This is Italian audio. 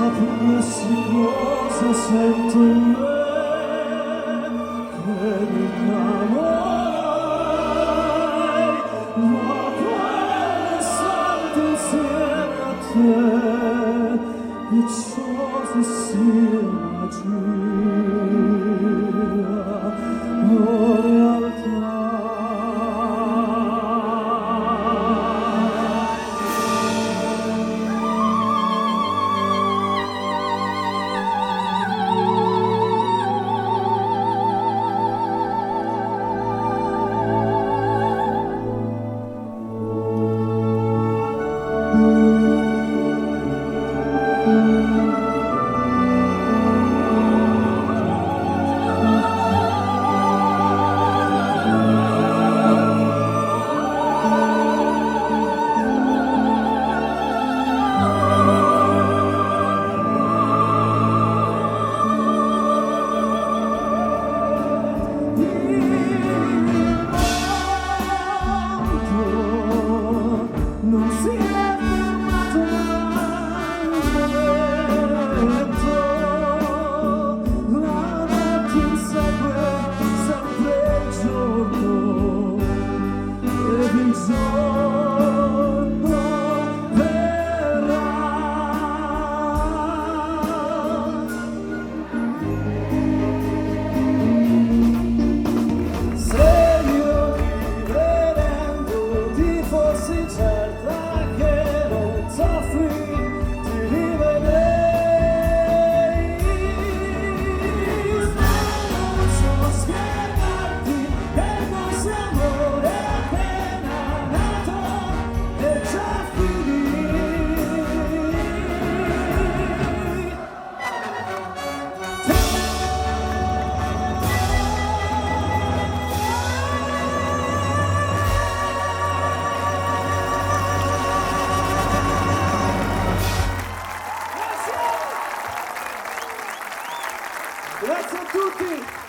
sapessi cosa sento in me, che mi innamorai, ma quell'istante insieme a te, e ciò che sia magia o realtà. Non si è fermato mai un momento, la notte insegue sempre il giorno, ed il giorno verrà. Se io rivedendo ti fossi certa che non soffri, ti rivedrei. Non so spiegarti che il nostro amore è appena nato e già finì. Grazie a tutti!